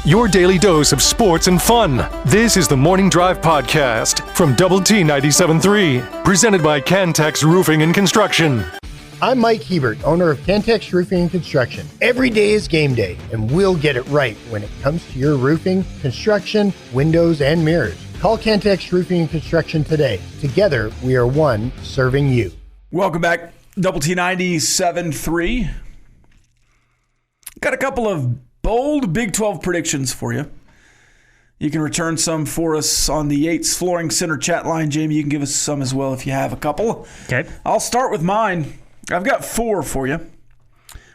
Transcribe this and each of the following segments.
your daily dose of sports and fun. This is the Morning Drive Podcast from Double T 97.3, presented by Cantex Roofing and Construction. I'm Mike Hebert, owner of Cantex Roofing and Construction. Every day is game day, and we'll get it right when it comes to your roofing, construction, windows, and mirrors. Call Cantex Roofing and Construction today. Together, we are one serving you. Welcome back, Double T 97.3. Got a couple of bold Big 12 predictions for you. You can return some for us on the Yates Flooring Center chat line. Jamie, you can give us some as well if you have a couple. Okay. I'll start with mine. I've got 4 for you.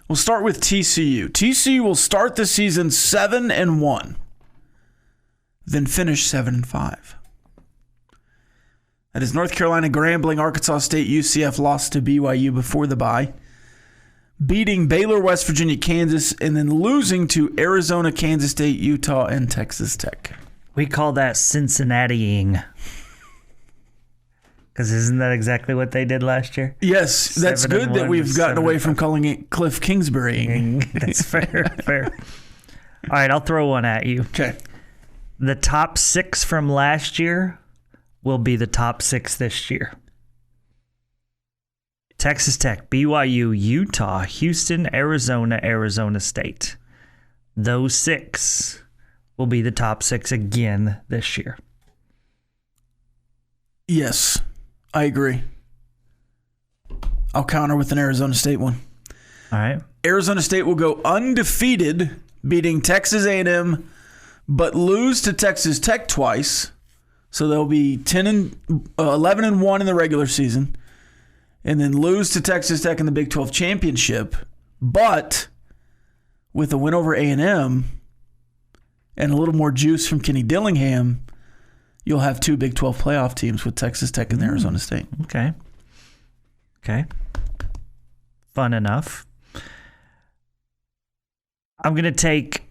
We'll start with TCU. TCU will start the season 7-1, then finish 7-5. That is North Carolina, Grambling, Arkansas State, UCF lost to BYU before the bye, beating Baylor, West Virginia, Kansas, and then losing to Arizona, Kansas State, Utah, and Texas Tech. We call that Cincinnati-ing. Because isn't that exactly what they did last year? Yes, that's good that we've gotten away from calling it Cliff Kingsbury. That's fair. All right, I'll throw one at you. Okay. The top 6 from last year will be the top 6 this year. Texas Tech, BYU, Utah, Houston, Arizona, Arizona State. Those 6 will be the top 6 again this year. Yes, I agree. I'll counter with an Arizona State one. All right. Arizona State will go undefeated, beating Texas A&M, but lose to Texas Tech twice. So they'll be 11-1 in the regular season, and then lose to Texas Tech in the Big 12 championship. But with a win over A&M and a little more juice from Kenny Dillingham, you'll have 2 Big 12 playoff teams with Texas Tech and Arizona State. Okay. Fun enough. I'm going to take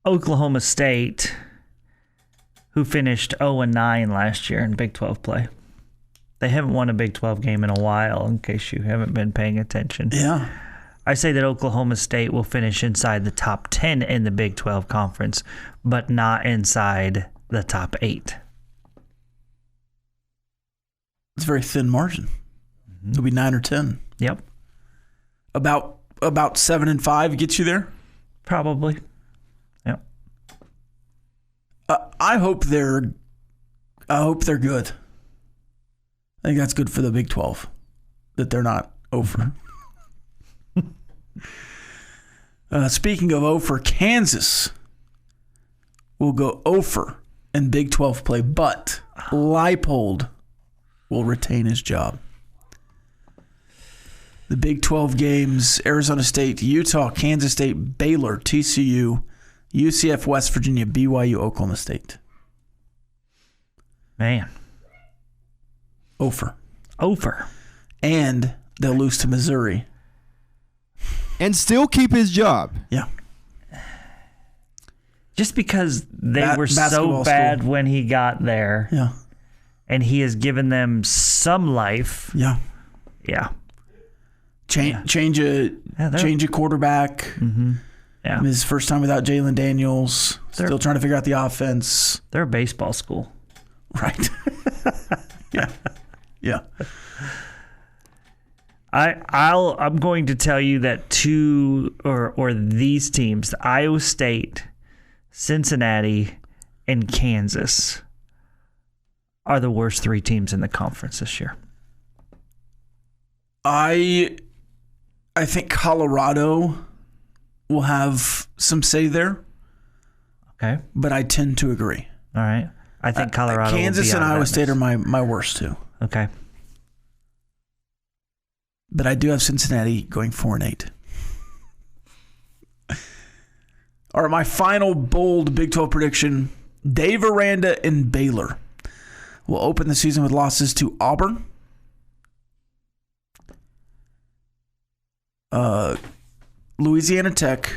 Oklahoma State, who finished 0-9 last year in Big 12 play. They haven't won a Big 12 game in a while, in case you haven't been paying attention. Yeah. I say that Oklahoma State will finish inside the top 10 in the Big 12 conference, but not inside the top 8. It's a very thin margin. It'll be 9 or 10. Yep. About 7-5 gets you there? Probably. Yep. I hope they're good. I think that's good for the Big 12, that they're not over. Speaking of over, Kansas will go over in Big 12 play, but Leipold will retain his job. The Big 12 games: Arizona State, Utah, Kansas State, Baylor, TCU, UCF, West Virginia, BYU, Oklahoma State. Man. Over. And they'll lose to Missouri. And still keep his job. Yeah. Just because they were so bad when he got there. Yeah. And he has given them some life. Yeah. Yeah. Change a quarterback. Mm-hmm. Yeah. His first time without Jalen Daniels. Still trying to figure out the offense. They're a baseball school. Right. Yeah. Yeah. I'm going to tell you that these teams, Iowa State, Cincinnati, and Kansas, are the worst 3 teams in the conference this year. I think Colorado will have some say there. Okay. But I tend to agree. All right. I think Colorado Kansas will be and out of Iowa that State mix. are my worst 2. Okay. But I do have Cincinnati going 4-8. All right, my final bold Big 12 prediction: Dave Aranda and Baylor will open the season with losses to Auburn, Louisiana Tech,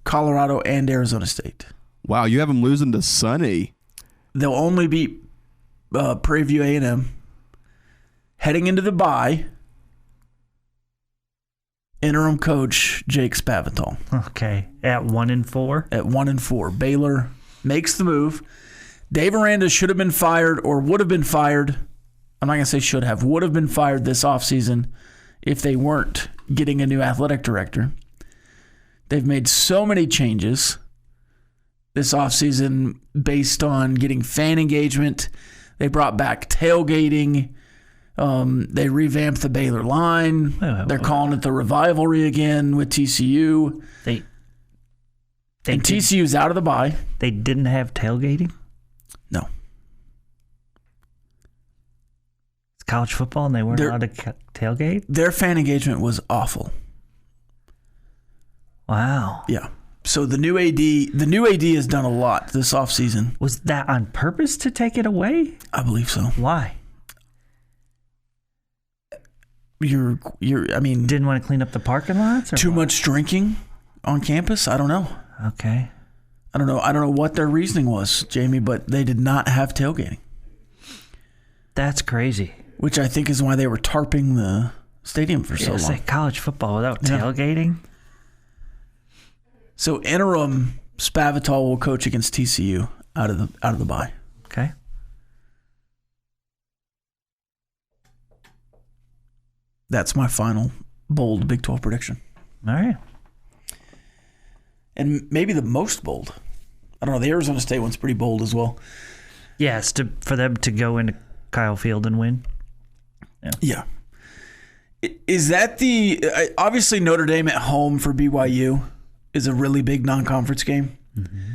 Colorado, and Arizona State. Wow, you have them losing to Sonny. They'll only beat Prairie View A&M. Heading into the bye, interim coach Jake Spavital. Okay. At 1-4? At 1-4. Baylor makes the move. Dave Aranda should have been fired or would have been fired. I'm not going to say should have. Would have been fired this offseason if they weren't getting a new athletic director. They've made so many changes this offseason based on getting fan engagement. They brought back tailgating. They revamped the Baylor line. They're calling it the Revivalry again with TCU. And TCU's out of the bye. They didn't have tailgating? No. It's college football and they weren't allowed to tailgate? Their fan engagement was awful. Wow. Yeah. So the new AD has done a lot this offseason. Was that on purpose to take it away? I believe so. Why? I mean, didn't want to clean up the parking lots? Or too what? much drinking on campus? I don't know. Okay. I don't know what their reasoning was, Jamie, but they did not have tailgating. That's crazy. Which I think is why they were tarping the stadium for so long. It's like college football without tailgating. So interim Spavital will coach against TCU out of the bye. Okay. That's my final bold Big 12 prediction. All right. And maybe the most bold. I don't know. The Arizona State one's pretty bold as well. Yes, for them to go into Kyle Field and win. Yeah. Is that obviously Notre Dame at home for BYU is a really big non-conference game. Mm-hmm.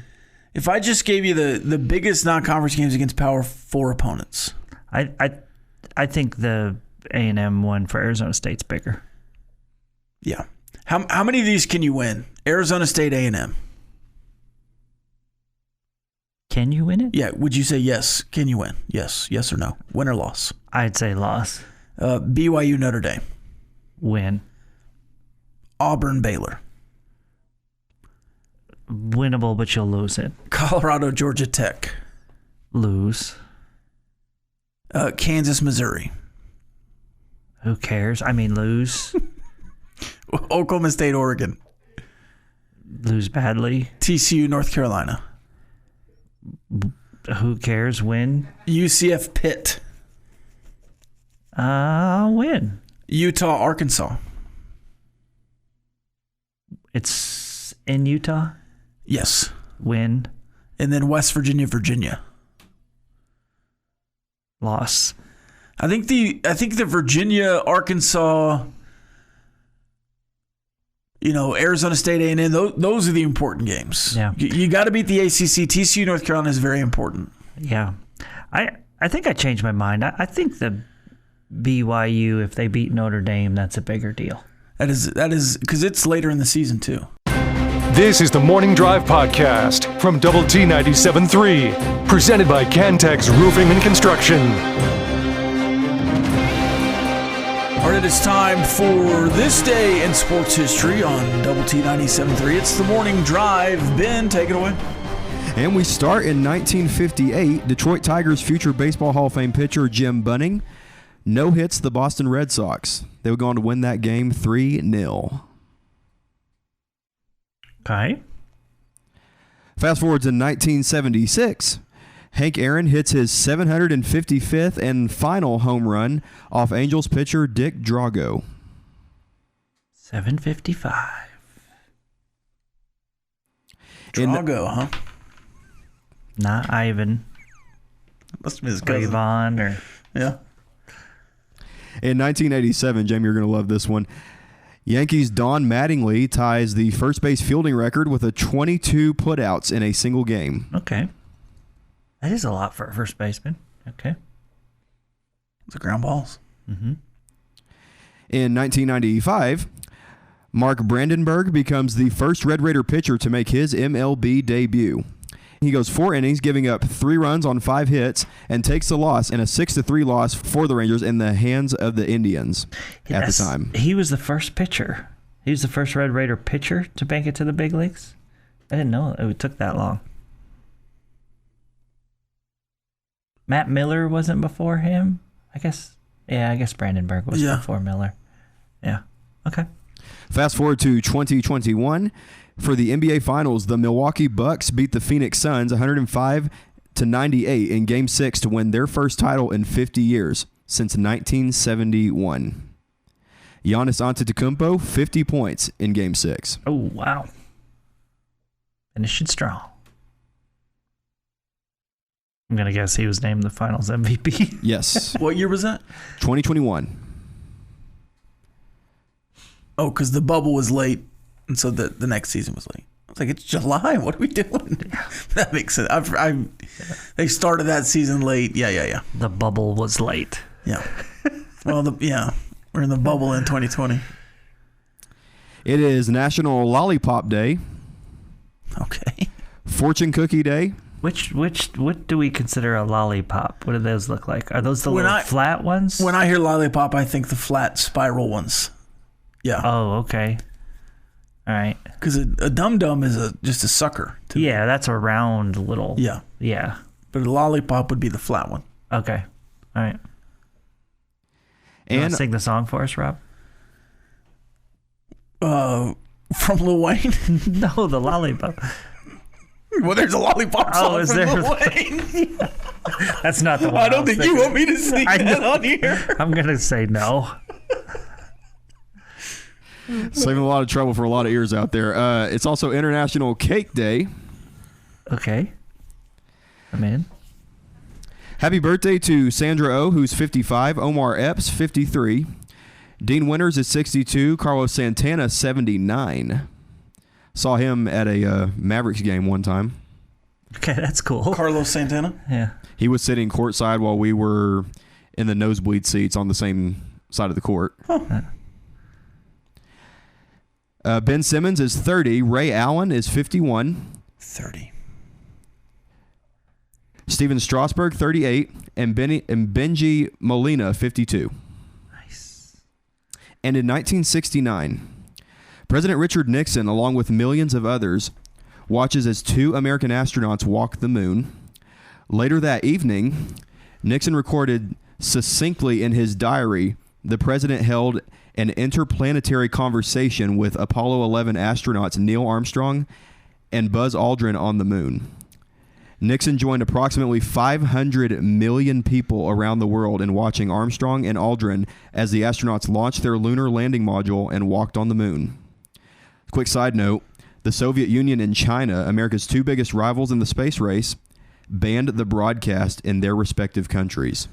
If I just gave you the biggest non-conference games against Power 4 opponents. I think the A&M one for Arizona State's bigger. Yeah. How many of these can you win? Arizona State, A&M. Can you win it? Yeah. Would you say yes? Can you win? Yes. Yes or no? Win or loss? I'd say loss. BYU, Notre Dame. Win. Auburn, Baylor. Winnable, but you'll lose it. Colorado, Georgia Tech. Lose. Kansas, Missouri. Who cares? I mean, lose. Oklahoma State, Oregon. Lose badly. TCU, North Carolina. Who cares? Win. UCF, Pitt. Win. Utah, Arkansas. It's in Utah? Yes. Win. And then West Virginia, Virginia. Loss. I think the Virginia, Arkansas, Arizona State, A&M, those are the important games. Yeah. You got to beat the ACC. TCU, North Carolina is very important. Yeah. I think I changed my mind. I think the BYU, if they beat Notre Dame, that's a bigger deal. That is because it's later in the season too. This is the Morning Drive Podcast from Double T 97.3, presented by Cantex Roofing and Construction. All right, it's time for this day in sports history on Double T 97.3. It's the Morning Drive. Ben, take it away. And we start in 1958. Detroit Tigers future Baseball Hall of Fame pitcher Jim Bunning no-hits the Boston Red Sox. They would go on to win that game 3-0. Okay. Fast forward to 1976. Hank Aaron hits his 755th and final home run off Angels pitcher Dick Drago. 755. Drago, huh? Not Ivan. Must be his cousin. Avon or... Yeah. In 1987, Jamie, you're going to love this one. Yankees' Don Mattingly ties the first base fielding record with 22 putouts in a single game. Okay. That is a lot for a first baseman. Okay. It's a ground balls. Mm-hmm. In 1995, Mark Brandenburg becomes the first Red Raider pitcher to make his MLB debut. He goes 4 innings, giving up 3 runs on 5 hits, and takes the loss in a 6-3 loss for the Rangers in the hands of the Indians at the time. He was the first pitcher. He was the first Red Raider pitcher to make it to the big leagues. I didn't know it took that long. Matt Miller wasn't before him, I guess. Yeah, I guess Brandenburg was before Miller. Yeah. Okay. Fast forward to 2021. For the NBA Finals, the Milwaukee Bucks beat the Phoenix Suns 105-98 in Game 6 to win their first title in 50 years, since 1971. Giannis Antetokounmpo, 50 points in Game 6. Oh, wow. Finishing strong. I'm going to guess he was named the Finals MVP. Yes. What year was that? 2021. Oh, because the bubble was late, and so the next season was late. I was like, it's July. What are we doing? That makes sense. They started that season late. Yeah. The bubble was late. Yeah. Well, we're in the bubble in 2020. It is National Lollipop Day, Okay. Fortune Cookie Day. What do we consider a lollipop? What do those look like? Are those the little flat ones? When I hear lollipop, I think the flat spiral ones. Yeah. Oh, okay. All right. Because a dum-dum is just a sucker. Yeah, that's a round little. Yeah. Yeah. But a lollipop would be the flat one. Okay. All right. And sing the song for us, Rob? From Lil Wayne? No, the lollipop. Well, there's a lollipop song is from there? Lil Wayne. That's not the one. I don't think you want me to sing that on here. I'm going to say no. saving a lot of trouble for a lot of ears out there. It's also International Cake Day. Okay. I'm in. Happy birthday to Sandra Oh, who's 55, Omar Epps, 53, Dean Winters is 62, Carlos Santana, 79. Saw him at a Mavericks game one time. Okay, that's cool. Carlos Santana? Yeah. He was sitting courtside while we were in the nosebleed seats on the same side of the court. Huh. Ben Simmons is 30, Ray Allen is 51. 30. Steven Strasburg, 38, and Benji Molina, 52. Nice. And in 1969, President Richard Nixon, along with millions of others, watches as 2 American astronauts walk the moon. Later that evening, Nixon recorded succinctly in his diary, the president held an interplanetary conversation with Apollo 11 astronauts Neil Armstrong and Buzz Aldrin on the moon. Nixon joined approximately 500 million people around the world in watching Armstrong and Aldrin as the astronauts launched their lunar landing module and walked on the moon. Quick side note, the Soviet Union and China, America's 2 biggest rivals in the space race, banned the broadcast in their respective countries.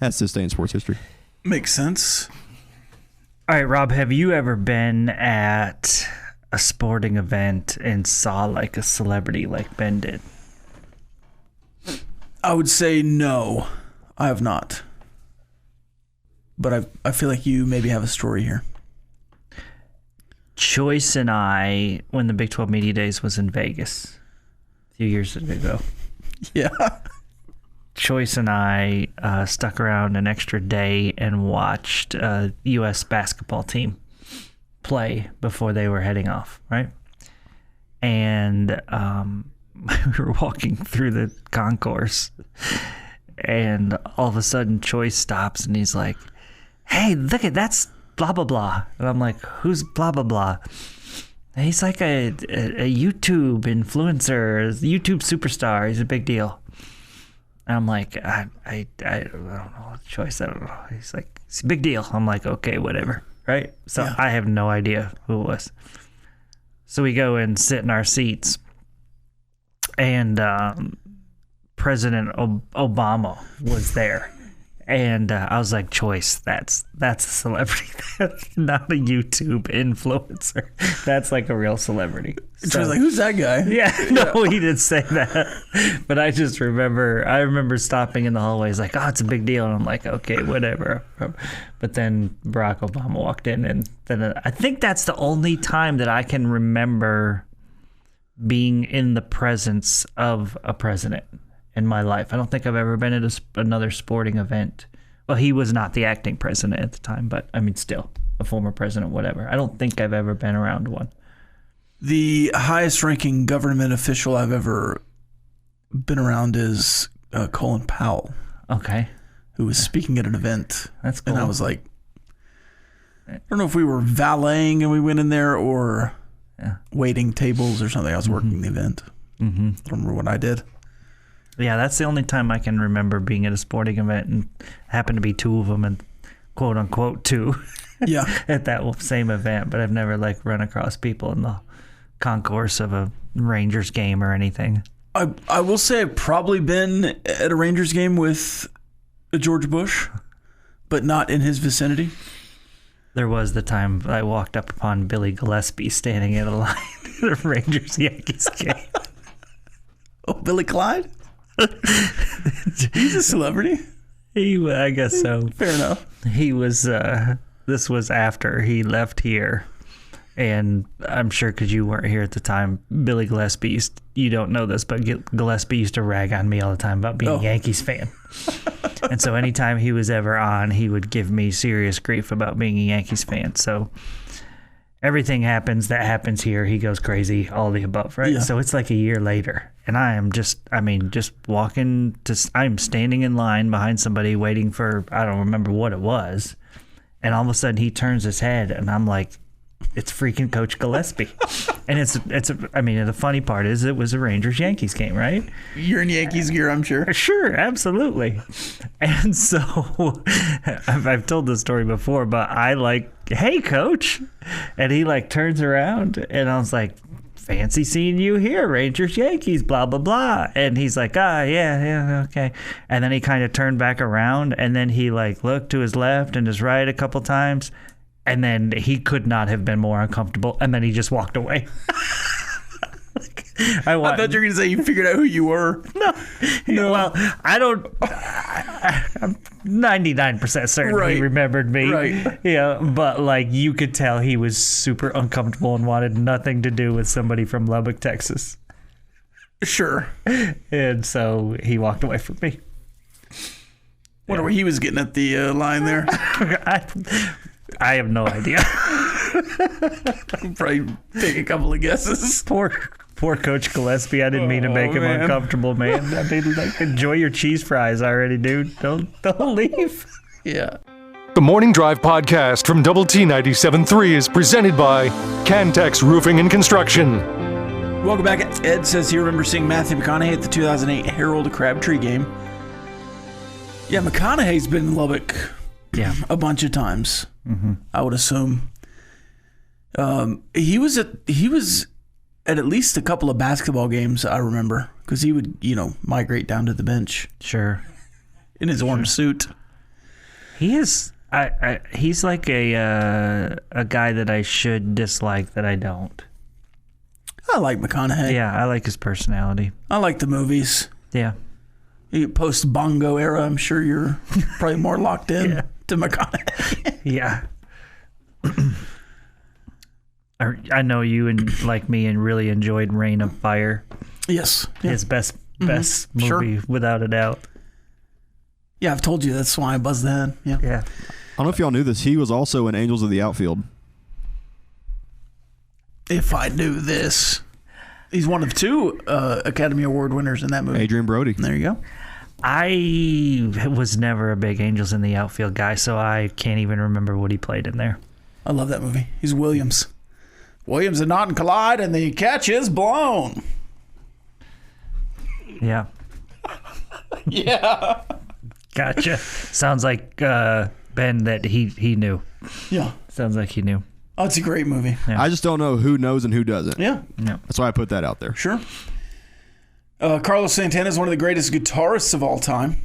That's this day in sports history. Makes sense. All right, Rob, have you ever been at a sporting event and saw like a celebrity like Ben did? I would say no. I have not. But I feel like you maybe have a story here. Choice and I, when the Big 12 Media Days was in Vegas a few years ago, Yeah. Choice and I stuck around an extra day and watched a U.S. basketball team play before they were heading off, right? And we were walking through the concourse, and all of a sudden Choice stops and he's like, "Hey, look at that's blah blah blah." And I'm like, "Who's blah blah blah?" And he's like a YouTube influencer, YouTube superstar. He's a big deal. And I'm like, I don't know, Choice, I don't know. He's like, it's a big deal. I'm like, okay, whatever, right? So Yeah. I have no idea who it was. So we go and sit in our seats, and President Obama was there. And I was like, Choice, that's a celebrity. That's not a YouTube influencer. That's like a real celebrity. So I was like, who's that guy? Yeah, no, he didn't say that. But I just remember stopping in the hallways like, oh, it's a big deal. And I'm like, okay, whatever. But then Barack Obama walked in, and then I think that's the only time that I can remember being in the presence of a president in my life. I don't think I've ever been at another sporting event. Well, he was not the acting president at the time, but I mean, still a former president, whatever. I don't think I've ever been around one. The highest ranking government official I've ever been around is Colin Powell, Okay. who was speaking at an event. That's cool. And I was like, I don't know if we were valeting and we went in there or waiting tables or something. I was working the event. Mm-hmm. I don't remember what I did. Yeah, that's the only time I can remember being at a sporting event, and happened to be two of them, and quote unquote two. Yeah. At that same event, but I've never like run across people in the concourse of a Rangers game or anything. I will say I've probably been at a Rangers game with George Bush, but not in his vicinity. There was the time I walked up upon Billy Gillespie standing in a line at a Rangers-Yankees game. Oh, Billy Clyde? He's a celebrity. I guess so. Fair enough. He was, this was after he left here. And I'm sure because you weren't here at the time, Billy Gillespie you don't know this, but Gillespie used to rag on me all the time about being a Yankees fan. And so anytime he was ever on, he would give me serious grief about being a Yankees fan. So everything happens that happens here, he goes crazy, all the above, right? Yeah. So it's like a year later. And I am just walking I'm standing in line behind somebody waiting for, I don't remember what it was. And all of a sudden he turns his head and I'm like, it's freaking Coach Gillespie. And the funny part is it was a Rangers-Yankees game, right? You're in Yankees gear, I'm sure. Sure, absolutely. And so I've told this story before, but I like, hey, Coach. And he like turns around and I was like, fancy seeing you here, Rangers-Yankees, blah, blah, blah. And he's like, yeah, okay. And then he kind of turned back around and then he like looked to his left and his right a couple times. And then he could not have been more uncomfortable. And then he just walked away. I thought you were going to say you figured out who you were. No. Well, I'm 99% certain he remembered me. Right. Yeah, but like you could tell he was super uncomfortable and wanted nothing to do with somebody from Lubbock, Texas. Sure. And so he walked away from me. Wonder what he was getting at the line there. I have no idea. Probably take a couple of guesses. Poor Coach Gillespie. I didn't mean to make him uncomfortable, man. I mean, like, enjoy your cheese fries already, dude. Don't leave. Yeah. The Morning Drive podcast from Double T 97.3 is presented by Cantex Roofing and Construction. Welcome back. Ed says he remembers seeing Matthew McConaughey at the 2008 Harold Crabtree game. Yeah, McConaughey's been in Lubbock a bunch of times. Mm-hmm. I would assume. He was at least a couple of basketball games, I remember, because he would, migrate down to the bench. Sure. In his orange suit. He is. He's like a guy that I should dislike that I don't. I like McConaughey. Yeah, I like his personality. I like the movies. Yeah. Post Bongo era, I'm sure you're probably more locked in to McConaughey. Yeah. I know you and like me and really enjoyed Reign of Fire. Yes. His best movie, without a doubt. Yeah, I've told you that's why I buzzed that. Yeah. I don't know if y'all knew this. He was also in Angels of the Outfield. If I knew this. He's one of two Academy Award winners in that movie. Adrian Brody. There you go. I was never a big Angels in the Outfield guy, so I can't even remember what he played in there. I love that movie. He's Williams. Williams and Naughton collide, and the catch is blown. Yeah. Yeah. Gotcha. Sounds like Ben that he knew. Yeah. Sounds like he knew. Oh, it's a great movie. I just don't know who knows and who doesn't. Yeah. That's why I put that out there. Sure. Carlos Santana is one of the greatest guitarists of all time.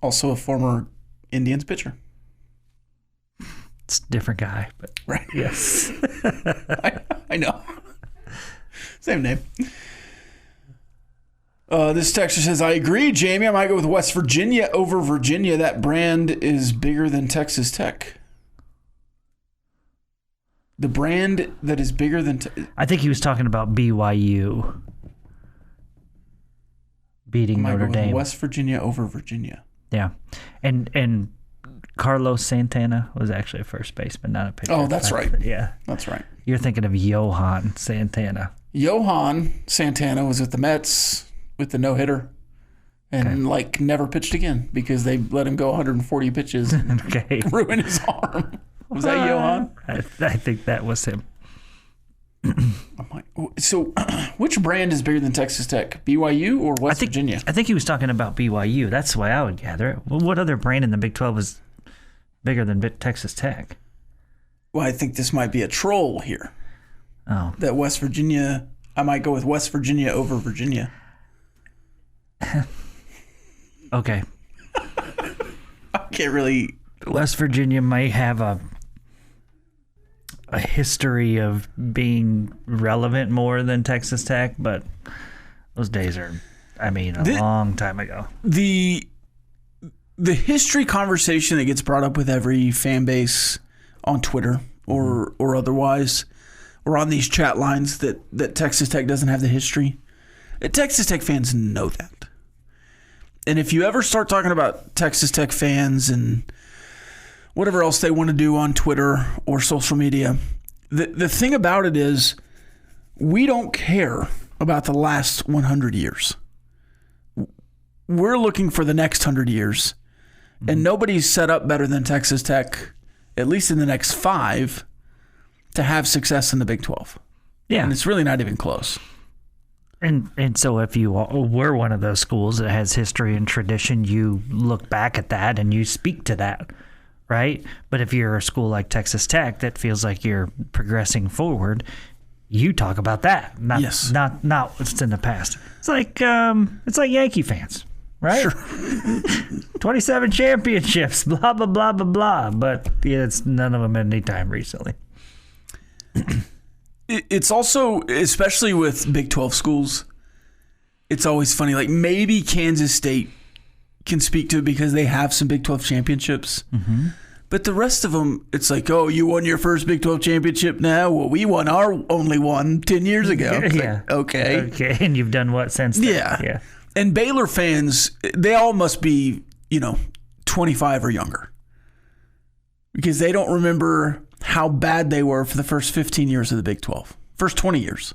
Also a former Indians pitcher. It's a different guy, but right. Yes. I know. Same name. This texter says, I agree, Jamie. I might go with West Virginia over Virginia. That brand is bigger than Texas Tech. The brand that is bigger than... I think he was talking about BYU beating Notre Dame. West Virginia over Virginia. Yeah. And Carlos Santana was actually a first baseman, not a pitcher. Oh, that's right. Yeah. That's right. You're thinking of Johan Santana. Johan Santana was with the Mets with the no-hitter and never pitched again because they let him go 140 pitches and ruin his arm. Was that Johan? I think that was him. So, which brand is bigger than Texas Tech? BYU or West Virginia? I think he was talking about BYU. That's the way I would gather it. Well, what other brand in the Big 12 is bigger than Texas Tech? Well, I think this might be a troll here. Oh. That West Virginia, I might go with West Virginia over Virginia. Okay. I can't really. West Virginia might have a history of being relevant more than Texas Tech, but those days are, a long time ago. The history conversation that gets brought up with every fan base on Twitter or otherwise, or on these chat lines that Texas Tech doesn't have the history. Texas Tech fans know that. And if you ever start talking about Texas Tech fans and whatever else they want to do on Twitter or social media, the thing about it is we don't care about the last 100 years. We're looking for the next 100 years. And nobody's set up better than Texas Tech, at least in the next 5, to have success in the Big 12. Yeah. And it's really not even close. And so if you were one of those schools that has history and tradition, you look back at that and you speak to that, right? But if you're a school like Texas Tech that feels like you're progressing forward, you talk about that, not what's in the past. It's like Yankee fans, right? Sure. 27 championships, blah blah blah blah blah. But it's none of them at any time recently. It's also, especially with Big 12 schools, it's always funny. Like maybe Kansas State can speak to it because they have some Big 12 championships. Mm-hmm. But the rest of them, it's like, oh, you won your first Big 12 championship now? Well, we won our only one 10 years ago. Yeah. Like, okay. Okay. And you've done what since then? Yeah. And Baylor fans, they all must be, 25 or younger. Because they don't remember how bad they were for the first 15 years of the Big 12. First 20 years.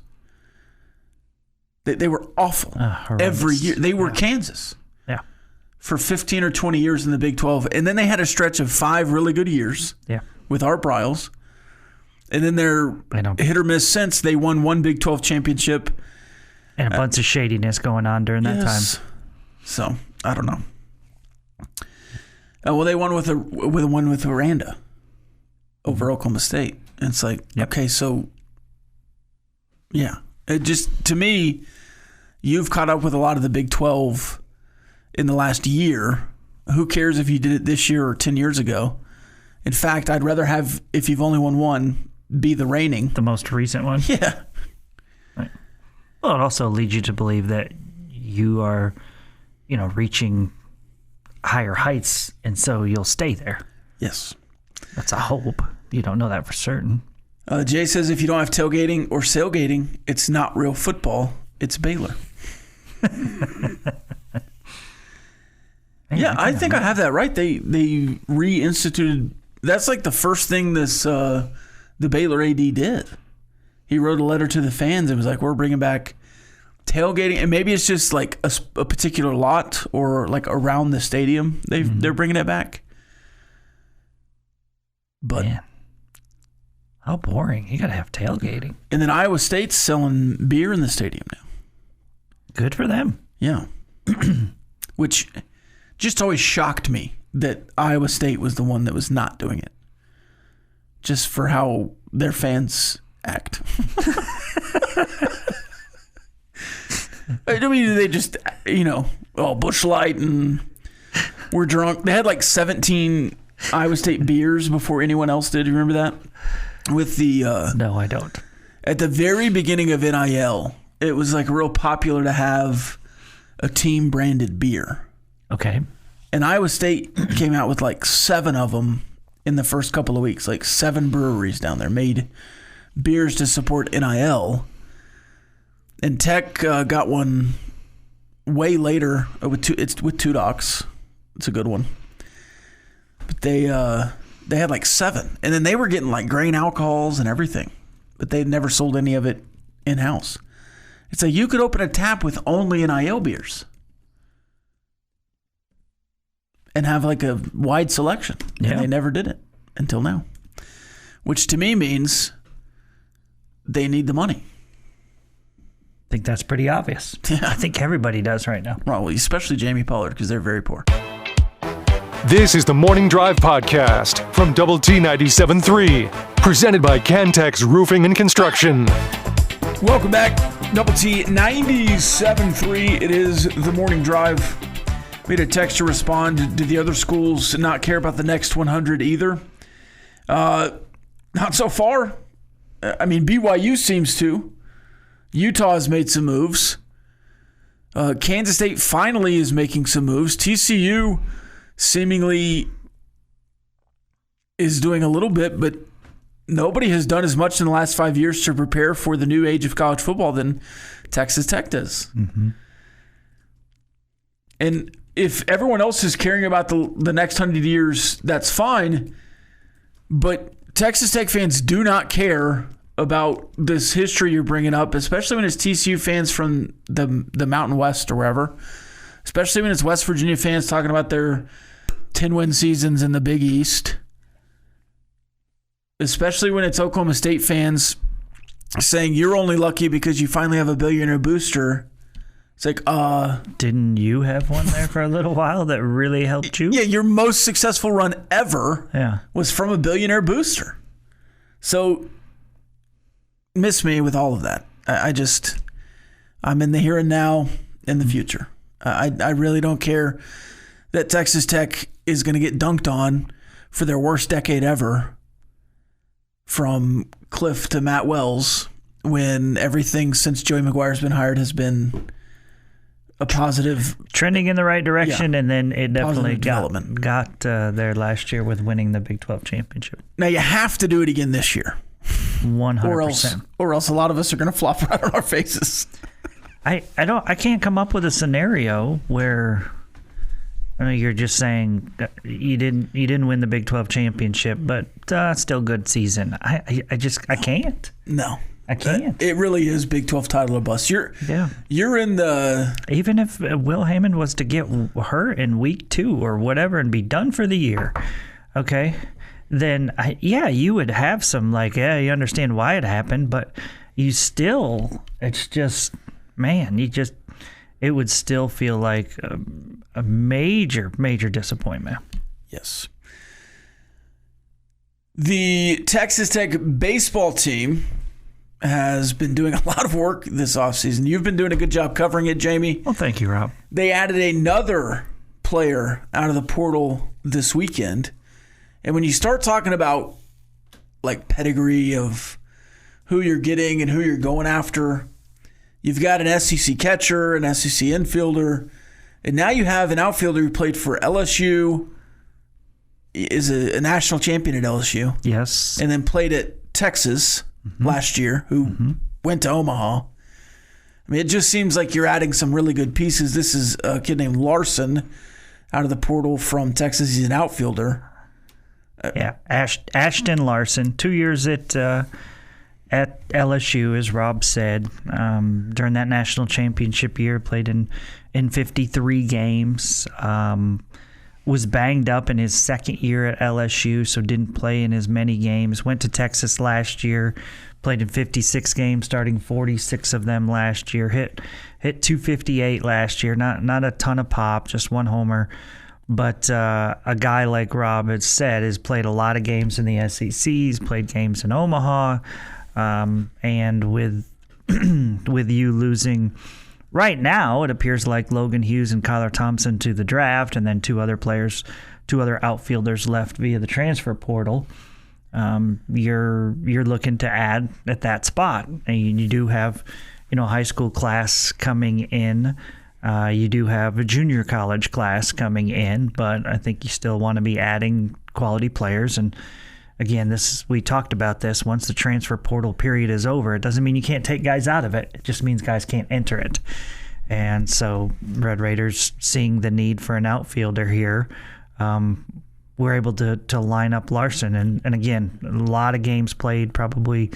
They were awful. Every year. They were Kansas. Yeah. For 15 or 20 years in the Big 12. And then they had a stretch of 5 really good years with Art Briles. And then they're hit or miss since. They won one Big 12 championship. And a bunch of shadiness going on during that time. So, I don't know. Well, they won with Aranda over Oklahoma State. And it's like, okay, so, yeah. It just, to me, you've caught up with a lot of the Big 12 in the last year. Who cares if you did it this year or 10 years ago? In fact, I'd rather have, if you've only won one, be the reigning. The most recent one? Yeah. Right. Well, it also leads you to believe that you are, reaching higher heights, and so you'll stay there. Yes. That's a hope. You don't know that for certain. Jay says if you don't have tailgating or sailgating, it's not real football. It's Baylor. Yeah, I think I have that right. They reinstituted. That's like the first thing the Baylor AD did. He wrote a letter to the fans and was like, "We're bringing back tailgating," and maybe it's just like a particular lot or like around the stadium. They're bringing it back. But man, how boring! You gotta have tailgating. And then Iowa State's selling beer in the stadium now. Good for them. Yeah, which just always shocked me that Iowa State was the one that was not doing it. Just for how their fans act. I mean, they just, Busch Light and we're drunk. They had like 17 Iowa State beers before anyone else did. You remember that? With the no, I don't. At the very beginning of NIL, it was like real popular to have a team branded beer. Okay. And Iowa State came out with like 7 of them in the first couple of weeks. Like 7 breweries down there made beers to support NIL. And Tech got one way later with Two Docs. It's a good one. But they had like 7. And then they were getting like grain alcohols and everything. But they'd never sold any of it in-house. It's like you could open a tap with only NIL beers. And have like a wide selection. Yeah. And they never did it until now. which to me means they need the money. I think that's pretty obvious. I think everybody does right now. Well, especially Jamie Pollard, because they're very poor. This is the Morning Drive Podcast from Double T 97.3, presented by Cantex Roofing and Construction. Welcome back, Double T 97.3. It is the Morning Drive. We had a text to respond. Do the other schools not care about the next 100 either? Not so far. I mean, BYU seems to. Utah has made some moves. Kansas State finally is making some moves. TCU seemingly is doing a little bit, but nobody has done as much in the last 5 years to prepare for the new age of college football than Texas Tech does. Mm-hmm. And if everyone else is caring about the next 100 years, that's fine. But Texas Tech fans do not care about this history you're bringing up, especially when it's TCU fans from the Mountain West or wherever, especially when it's West Virginia fans talking about their 10-win seasons in the Big East, especially when it's Oklahoma State fans saying you're only lucky because you finally have a billionaire booster. It's like, didn't you have one there for a little while that really helped you? Yeah, your most successful run ever was from a billionaire booster. So miss me with all of that. I'm in the here and now and the future. I really don't care that Texas Tech is going to get dunked on for their worst decade ever from Cliff to Matt Wells when everything since Joey McGuire's been hired has been a positive. Trending in the right direction, and then it definitely got there last year with winning the Big 12 championship. Now you have to do it again this year. 100%. Or else a lot of us are going to flop right on our faces. I can't come up with a scenario where you're just saying you didn't win the Big 12 championship, but still good season. I can't. No. I can't. It really is Big 12 title or bust. You're in the... Even if Will Hammond was to get hurt in week 2 or whatever and be done for the year, okay, then you would have some you understand why it happened, but you still, it's just, man, it would still feel like a major, major disappointment. Yes. The Texas Tech baseball team has been doing a lot of work this offseason. You've been doing a good job covering it, Jamie. Well, thank you, Rob. They added another player out of the portal this weekend. And when you start talking about pedigree of who you're getting and who you're going after, you've got an SEC catcher, an SEC infielder, and now you have an outfielder who played for LSU, is a national champion at LSU. Yes. And then played at Texas last year, who went to Omaha. I mean, it just seems like you're adding some really good pieces. This is a kid named Larson out of the portal from Texas. He's an outfielder. Ashton Larson, 2 years at LSU, as Rob said. During that national championship year, played in 53 games. Was banged up in his second year at LSU, so didn't play in as many games. Went to Texas last year, played in 56 games, starting 46 of them last year. Hit 258 last year. Not a ton of pop, just one homer. But a guy like Rob had said has played a lot of games in the SEC. He's played games in Omaha, and with you losing. Right now, it appears like Logan Hughes and Kyler Thompson to the draft, and then two other outfielders left via the transfer portal. You're looking to add at that spot, and you do have, high school class coming in. You do have a junior college class coming in, but I think you still want to be adding quality players. And again, we talked about this. Once the transfer portal period is over, it doesn't mean you can't take guys out of it. It just means guys can't enter it. And so Red Raiders, seeing the need for an outfielder here, we're able to line up Larson. And again, a lot of games played, probably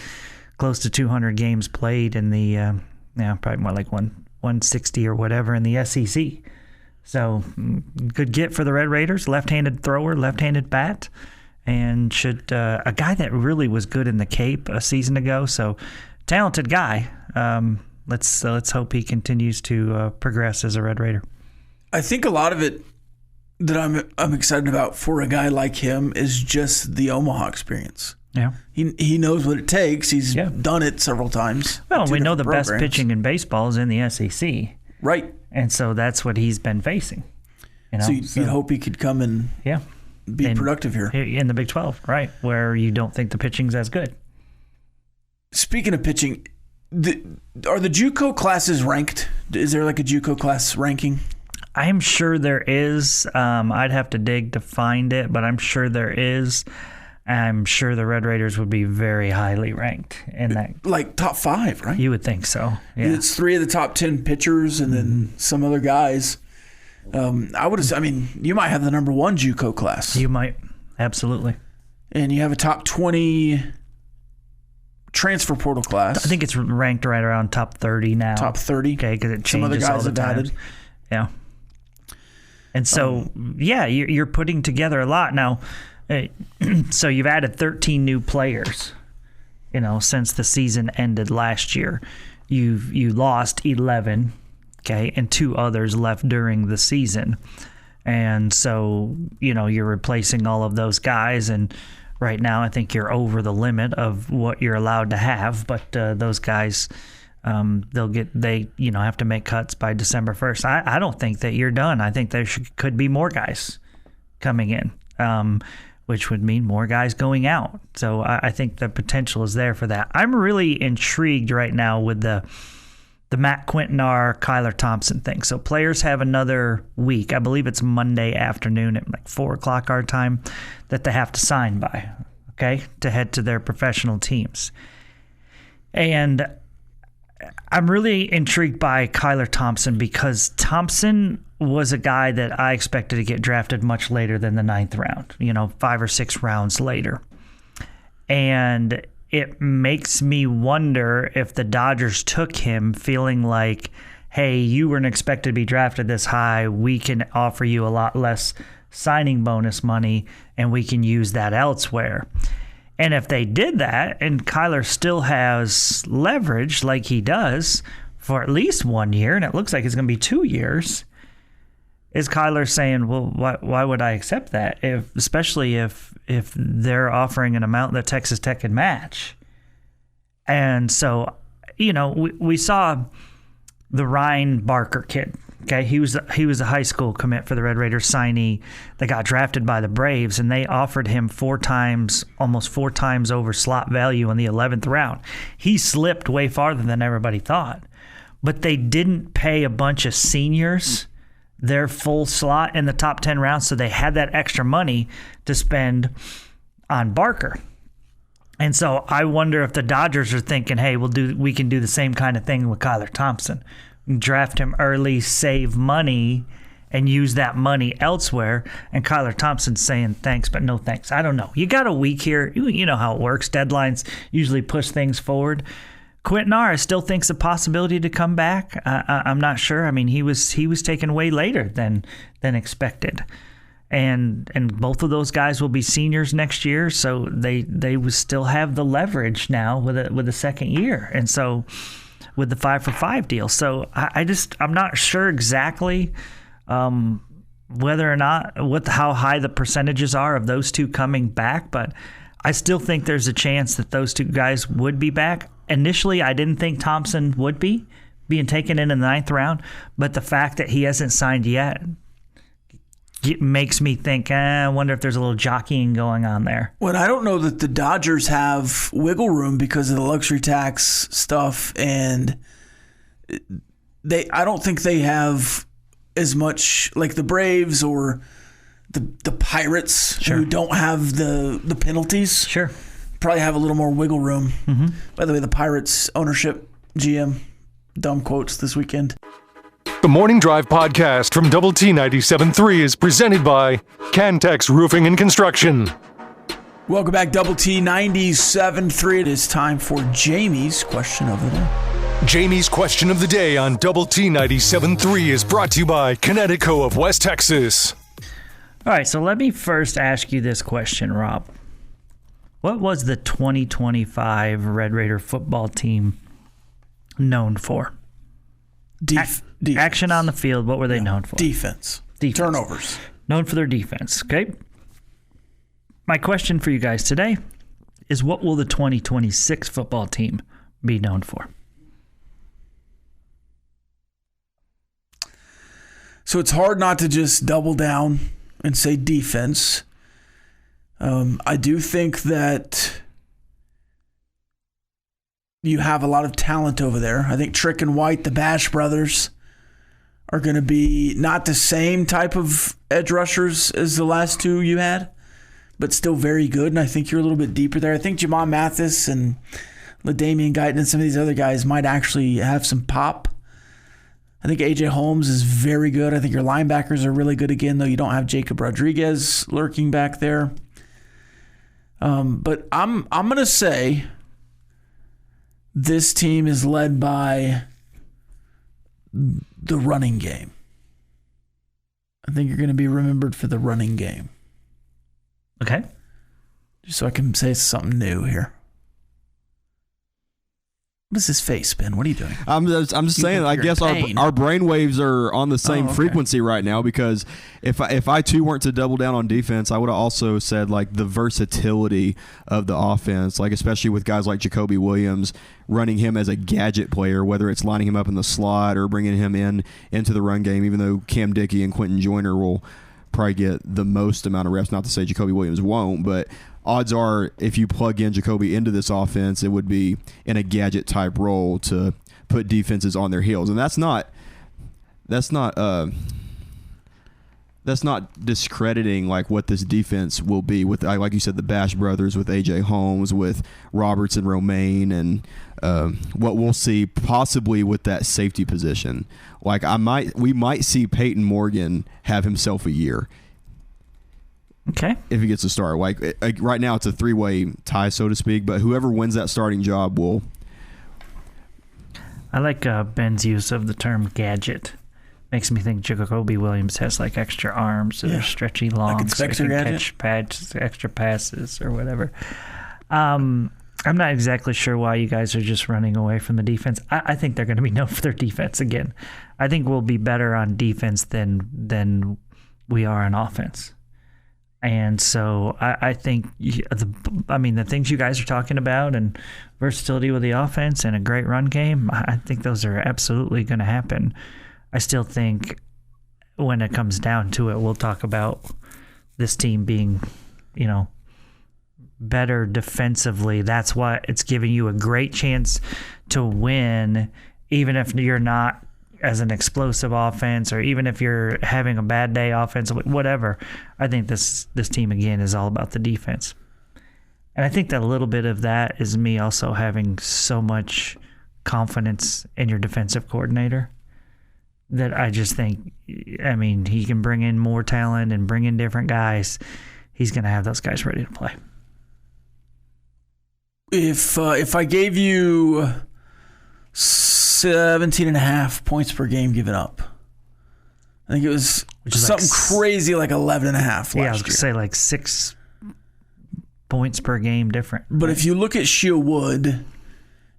close to 200 games played in the, probably more like 160 or whatever in the SEC. So good get for the Red Raiders, left-handed thrower, left-handed bat. and should a guy that really was good in the Cape a season ago. So talented guy. Let's hope he continues to progress as a Red Raider. I think a lot of it that I'm excited about for a guy like him is just the Omaha experience. Yeah, he knows what it takes. He's done it several times. Well, we know the best pitching in baseball is in the SEC, right? And so that's what he's been facing. You know? So you'd hope he could come and be productive here in the Big 12, right? Where you don't think the pitching's as good. Speaking of pitching, are the JUCO classes ranked? Is there like a JUCO class ranking? I'm sure there is. I'd have to dig to find it, but I'm sure there is. I'm sure the Red Raiders would be very highly ranked in that. Like top 5, right? You would think so. Yeah. It's 3 of the top 10 pitchers and then some other guys. You might have the number 1 JUCO class. You might. Absolutely. And you have a top 20 transfer portal class. I think it's ranked right around top 30 now. Top 30. Okay, because it changes some other guys all the have time. added. Yeah. And so, you're putting together a lot. Now, so you've added 13 new players, since the season ended last year. You lost 11, okay, and 2 others left during the season. And so, you're replacing all of those guys. And right now, I think you're over the limit of what you're allowed to have. But those guys, they have to make cuts by December 1st. I don't think that you're done. I think there could be more guys coming in, which would mean more guys going out. So I think the potential is there for that. I'm really intrigued right now with the Matt Quintanar, Kyler Thompson thing. So players have another week. I believe it's Monday afternoon at like 4 o'clock our time that they have to sign by, okay, to head to their professional teams. And I'm really intrigued by Kyler Thompson because Thompson was a guy that I expected to get drafted much later than the 9th round, 5 or 6 rounds later. And it makes me wonder if the Dodgers took him feeling like, hey, you weren't expected to be drafted this high. We can offer you a lot less signing bonus money, and we can use that elsewhere. And if they did that, and Kyler still has leverage like he does for at least 1 year, and it looks like it's going to be 2 years, is Kyler saying, well, why would I accept that? Especially if they're offering an amount that Texas Tech can match. And so, we saw the Ryan Barker kid. Okay, he was a high school commit for the Red Raiders signee that got drafted by the Braves, and they offered him almost 4 times over slot value in the 11th round. He slipped way farther than everybody thought, but they didn't pay a bunch of seniors their full slot in the top 10 rounds, so they had that extra money to spend on Barker. And so I wonder if the Dodgers are thinking, hey, we can do the same kind of thing with Kyler Thompson. Draft him early, save money, and use that money elsewhere. And Kyler Thompson's saying thanks, but no thanks. I don't know. You got a week here. You know how it works. Deadlines usually push things forward. Quintanar still thinks a possibility to come back. I'm not sure. I mean, he was taken way later than expected. And both of those guys will be seniors next year, so they will still have the leverage now with a second year. And so with the 5-for-5 deal. So I'm not sure exactly whether or not how high the percentages are of those two coming back, but I still think there's a chance that those two guys would be back. Initially, I didn't think Thompson would be being taken in the 9th round, but the fact that he hasn't signed yet it makes me think, I wonder if there's a little jockeying going on there. Well, I don't know that the Dodgers have wiggle room because of the luxury tax stuff, and I don't think they have as much like the Braves or the Pirates who don't have the penalties. Sure. Probably have a little more wiggle room. Mm-hmm. By the way, the Pirates ownership, GM, dumb quotes this weekend. The Morning Drive podcast from Double T 97.3 is presented by Cantex Roofing and Construction. Welcome back, Double T 97.3. It is time for Jamie's question of the day. Jamie's question of the day on Double T 97.3 is brought to you by Connecticut of West Texas. All right, so let me first ask you this question, Rob. What was the 2025 Red Raider football team known for? Defense. Action on the field. What were they known for? Defense. Turnovers. Known for their defense. Okay. My question for you guys today is, what will the 2026 football team be known for? So it's hard not to just double down and say defense. I do think that you have a lot of talent over there. I think Trick and White, the Bash brothers, are going to be not the same type of edge rushers as the last two you had, but still very good. And I think you're a little bit deeper there. I think Jamon Mathis and LaDamian Guyton and some of these other guys might actually have some pop. I think A.J. Holmes is very good. I think your linebackers are really good again, though you don't have Jacob Rodriguez lurking back there. But I'm going to say this team is led by the running game. I think you're going to be remembered for the running game. Okay. Just so I can say something new here. What is his face, Ben? What are you doing? I'm just saying. I guess our brainwaves are on the same frequency right now, because if I too weren't to double down on defense, I would have also said like the versatility of the offense, like especially with guys like Jacoby Williams, running him as a gadget player, whether it's lining him up in the slot or bringing him into the run game. Even though Cam Dickey and Quentin Joyner will probably get the most amount of reps, not to say Jacoby Williams won't, but odds are if you plug in Jacoby into this offense, it would be in a gadget type role to put defenses on their heels. And that's not discrediting like what this defense will be with, like you said, the Bash brothers, with A.J. Holmes, with Roberts and Romaine, and what we'll see possibly with that safety position. Like we might see Peyton Morgan have himself a year. Okay. If he gets a start. Like right now it's a three-way tie, so to speak, but whoever wins that starting job will. I like Ben's use of the term gadget. Makes me think Jacoby Williams has like extra arms that are stretchy long, like so he can catch extra passes or whatever. I'm not exactly sure why you guys are just running away from the defense. I think they're going to be known for their defense again. I think we'll be better on defense than we are on offense. And so I think the things you guys are talking about and versatility with the offense and a great run game, I think those are absolutely going to happen. I still think when it comes down to it, we'll talk about this team being, better defensively. That's why it's giving you a great chance to win, even if you're not as an explosive offense, or even if you're having a bad day offensively, whatever. I think this team, again, is all about the defense. And I think that a little bit of that is me also having so much confidence in your defensive coordinator that I just think, he can bring in more talent and bring in different guys. He's going to have those guys ready to play. If I gave you 17.5 points per game given up, I think it was something crazy like 11.5 last year. Yeah, I was going to say like 6 points per game different. But if you look at Shea Wood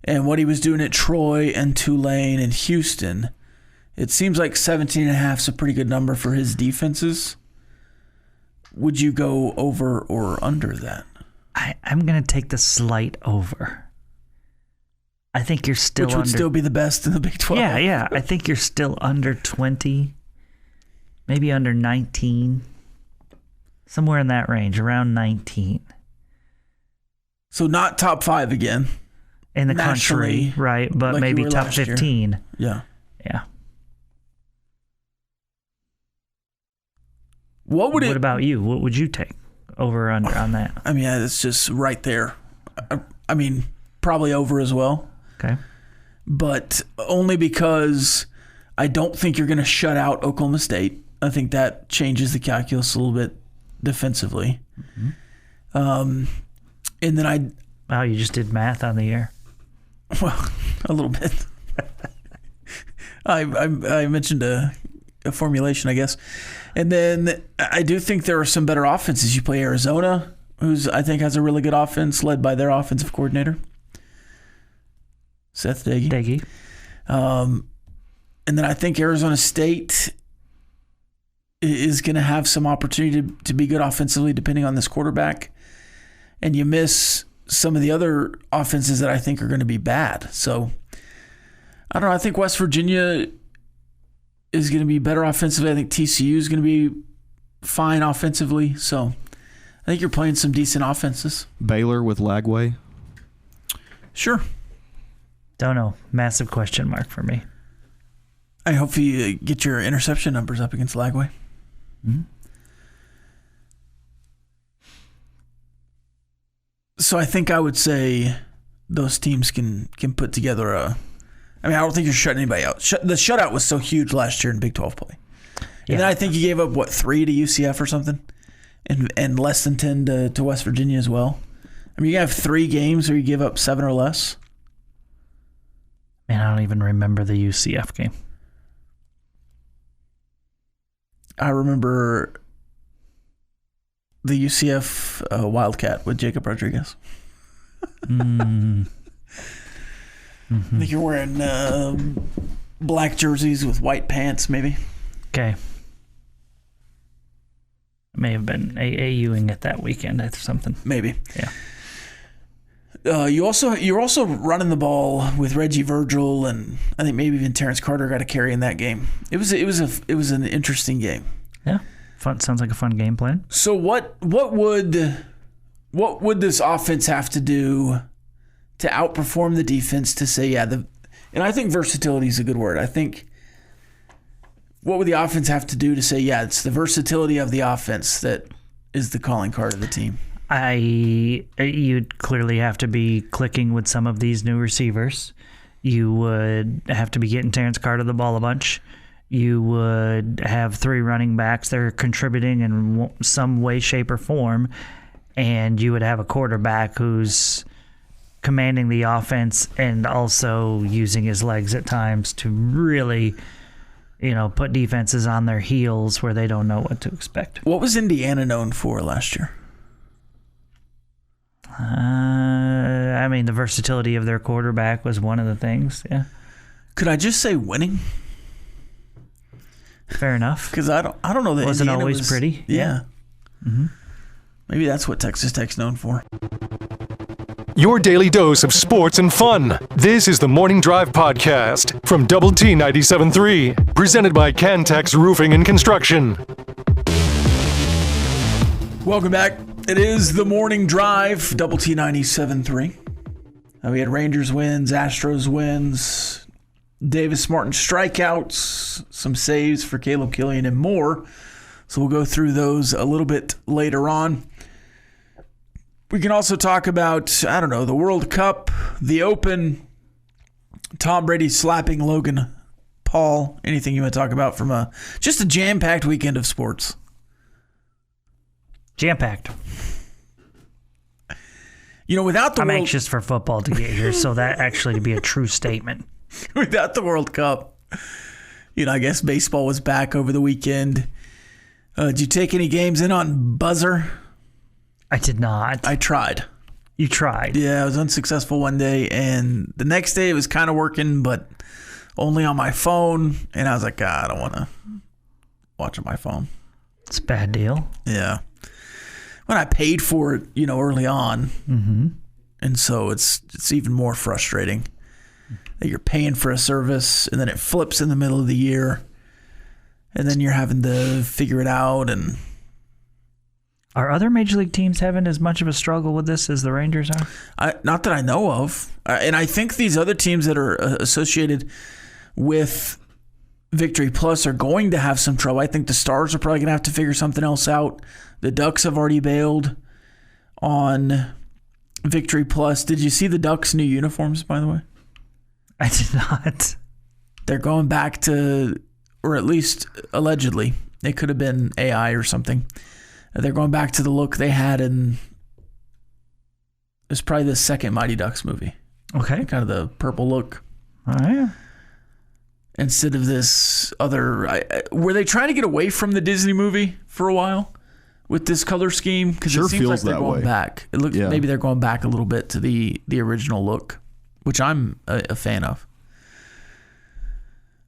and what he was doing at Troy and Tulane and Houston, it seems like 17.5 is a pretty good number for his defenses. Would you go over or under that? I'm going to take the slight over. I think you're still Which would still be the best in the Big 12. Yeah. I think you're still under 20, maybe under 19, somewhere in that range, around 19. So not top 5 again. In the country, right? But like maybe top 15. Yeah. Yeah. What about you? What would you take over or under on that? It's just right there. Probably over as well. Okay. But only because I don't think you're going to shut out Oklahoma State. I think that changes the calculus a little bit defensively. Mm-hmm. And then Wow, you just did math on the air. Well, a little bit. I mentioned a formulation, I guess. And then I do think there are some better offenses. You play Arizona who's I think has a really good offense led by their offensive coordinator, Seth Dagey. And then I think Arizona State is going to have some opportunity to be good offensively depending on this quarterback. And you miss some of the other offenses that I think are going to be bad. So, I don't know. I think West Virginia is going to be better offensively. I think TCU is going to be fine offensively. So, I think you're playing some decent offenses. Baylor with Lagway. Sure. Don't know. Massive question mark for me. I hope you get your interception numbers up against Lagway. Mm-hmm. So I think I would say those teams can put together a. I mean, I don't think you're shutting anybody out. The shutout was so huge last year in Big 12 play. And then I think you gave up, 3 to UCF or something? And less than 10 to West Virginia as well. I mean, you have 3 games where you give up 7 or less. Man, I don't even remember the UCF game. I remember the UCF Wildcat with Jacob Rodriguez. Mm-hmm. I think you're wearing black jerseys with white pants, maybe. Okay. May have been AAUing it that weekend or something. Maybe. Yeah. You're also running the ball with Reggie Virgil, and I think maybe even Terrence Carter got a carry in that game. It was an interesting game. Yeah, fun. Sounds like a fun game plan. So what would this offense have to do to outperform the defense to say and I think versatility is a good word. I think what would the offense have to do to say it's the versatility of the offense that is the calling card of the team? You'd clearly have to be clicking with some of these new receivers. You would have to be getting Terrence Carter the ball a bunch. You would have 3 running backs that are contributing in some way, shape, or form. And you would have a quarterback who's commanding the offense and also using his legs at times to really, put defenses on their heels where they don't know what to expect. What was Indiana known for last year? The versatility of their quarterback was one of the things. Yeah. Could I just say winning? Fair enough. Because I don't know that wasn't Indiana always was pretty. Yeah. Mm-hmm. Maybe that's what Texas Tech's known for. Your daily dose of sports and fun. This is the Morning Drive Podcast from Double T 97.3, presented by Cantex Roofing and Construction. Welcome back. It is the Morning Drive, Double T 97.3. We had Rangers wins, Astros wins, Davis Martin strikeouts, some saves for Caleb Killian, and more. So we'll go through those a little bit later on. We can also talk about, the World Cup, the Open, Tom Brady slapping Logan Paul. Anything you want to talk about from just a jam-packed weekend of sports? Jam-packed. Without the I'm anxious for football to get here, so that actually to be a true statement. Without the World Cup, I guess baseball was back over the weekend. Did you take any games in on buzzer? I did not. I tried. You tried? Yeah, I was unsuccessful one day, and the next day it was kind of working, but only on my phone. And I was like, I don't want to watch on my phone. It's a bad deal. Yeah. When I paid for it, early on. Mm-hmm. And so it's even more frustrating that you're paying for a service and then it flips in the middle of the year and then you're having to figure it out. And are other major league teams having as much of a struggle with this as the Rangers are? Not that I know of. And I think these other teams that are associated with Victory Plus are going to have some trouble. I think the Stars are probably going to have to figure something else out. The Ducks have already bailed on Victory Plus. Did you see the Ducks' new uniforms, by the way? I did not. They're going back to, or at least allegedly, it could have been AI or something. They're going back to the look they had in, it's probably the second Mighty Ducks movie. Okay. Kind of the purple look. All right. Instead of this other, were they trying to get away from the Disney movie for a while? with this color scheme? Because Sure it seems like feels they're that going way. back. It looks maybe they're going back a little bit to the original look, which I'm a fan of.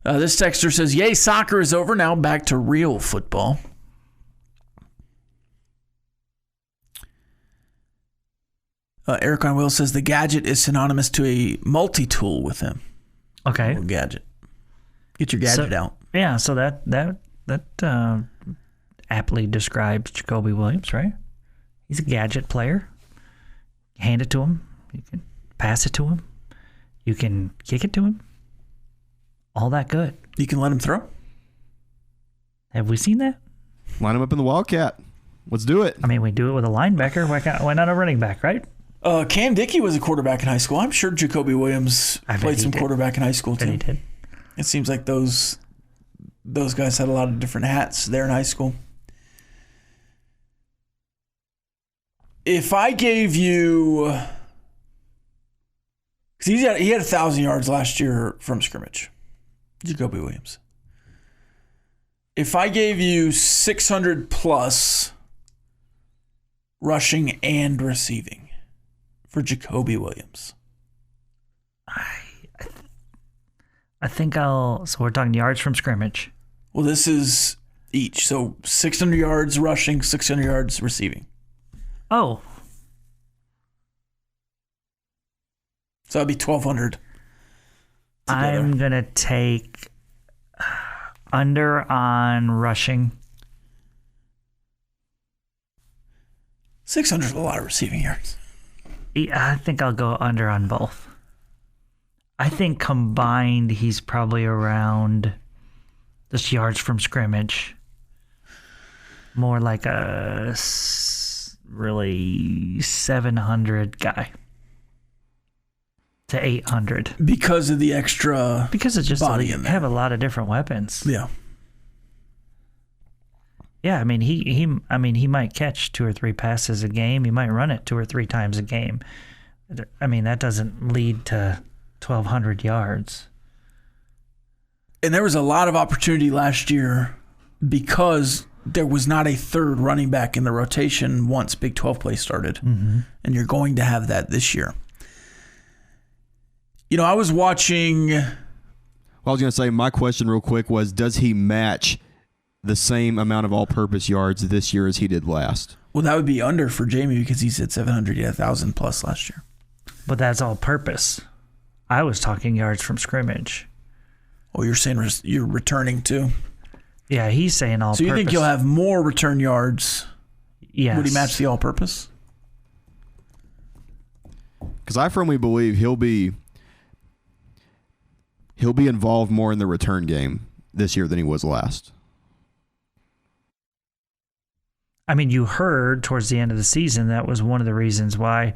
This texter says, "Yay, soccer is over. Now back to real football." Eric on Will says the gadget is synonymous to a multi-tool with him. Okay. Little gadget. Get your gadget out. Yeah, so that aptly describes Jacoby Williams, right? He's a gadget player. Hand it to him. You can pass it to him. You can kick it to him. All that good. You can let him throw. Have we seen that? Line him up in the Wildcat. Let's do it. I mean, we do it with a linebacker. Why not a running back, right? Cam Dickey was a quarterback in high school. I'm sure Jacoby Williams played some quarterback in high school too. He did. It seems like those guys had a lot of different hats there in high school. If I gave you, because he had 1,000 yards last year from scrimmage, Jacoby Williams. If I gave you 600 plus rushing and receiving for Jacoby Williams, I think so we're talking yards from scrimmage. well, this is each. So 600 yards rushing, 600 yards receiving. Oh, So that'd be 1,200. I'm going to take under on rushing. 600 is a lot of receiving yards. Yeah, I think I'll go under on both. I think combined he's probably around just yards from scrimmage. More like a really 700 guy to 800. Because of the extra Because it's just body in there. have a lot of different weapons. Yeah. Yeah, I mean he might catch 2 or 3 passes a game. He might run it 2 or 3 times a game. I mean that doesn't lead to 1,200 yards. And there was a lot of opportunity last year because there was not a third running back in the rotation once Big 12 play started. Mm-hmm. And you're going to have that this year. You know, I was watching... Well, I was going to say, my question real quick was, does he match the same amount of all-purpose yards this year as he did last? Well, that would be under for Jamie because he's at 700. He had 1,000 plus last year. But that's all purpose. I was talking yards from scrimmage. Oh, you're saying you're returning too? Yeah, he's saying all purpose. So you think you'll have more return yards? Yes. Would he match the all-purpose? Because I firmly believe he'll be involved more in the return game this year than he was last. I mean, you heard towards the end of the season that was one of the reasons why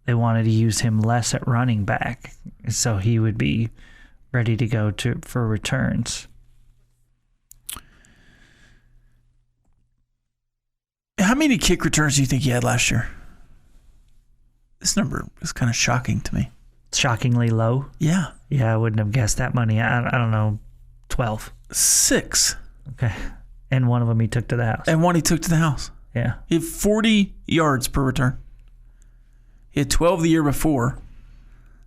they wanted to use him less at running back, so he would be ready to go for returns. How many kick returns do you think he had last year? This number is kind of shocking to me. Shockingly low. Yeah. Yeah, I wouldn't have guessed that many. I don't know, 12. 6. Okay. And one of them he took to the house. And one he took to the house. Yeah. He had 40 yards per return. He had 12 the year before,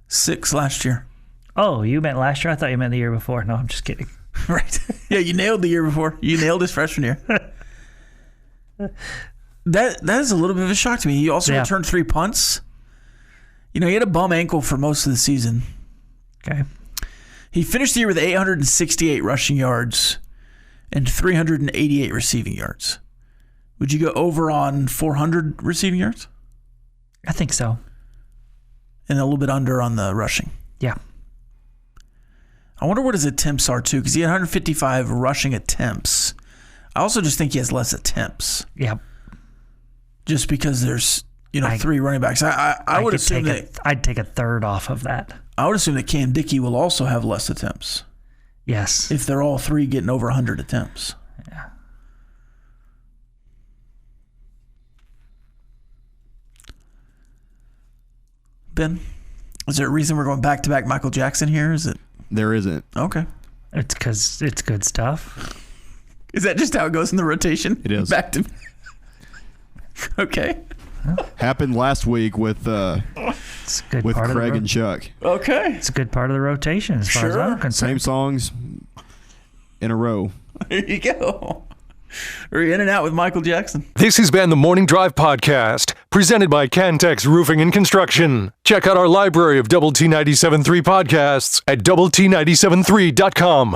6 last year. Oh, you meant last year? I thought you meant the year before. No, I'm just kidding. Right. Yeah, you nailed the year before. You nailed his freshman year. That is a little bit of a shock to me. He also returned 3 punts. You know, he had a bum ankle for most of the season. Okay. He finished the year with 868 rushing yards and 388 receiving yards. Would you go over on 400 receiving yards? I think so. And a little bit under on the rushing. Yeah. I wonder what his attempts are, too, because he had 155 rushing attempts. I also just think he has less attempts. Yeah. Just because there's, 3 running backs. I would assume I'd take a third off of that. I would assume that Cam Dickey will also have less attempts. Yes. If they're all 3 getting over 100 attempts. Yeah. Ben, is there a reason we're going back-to-back Michael Jackson here? Is it? There isn't. Okay. It's because it's good stuff. Is that just how it goes in the rotation? It is. Back to Okay. Happened last week with It's a good with part of the Craig and Chuck. Okay. It's a good part of the rotation as far as Sure. I'm concerned. Same songs in a row. There you go. We're in and out with Michael Jackson. This has been the Morning Drive Podcast, presented by Cantex Roofing and Construction. Check out our library of Double T 97.3 podcasts at doublet973.com.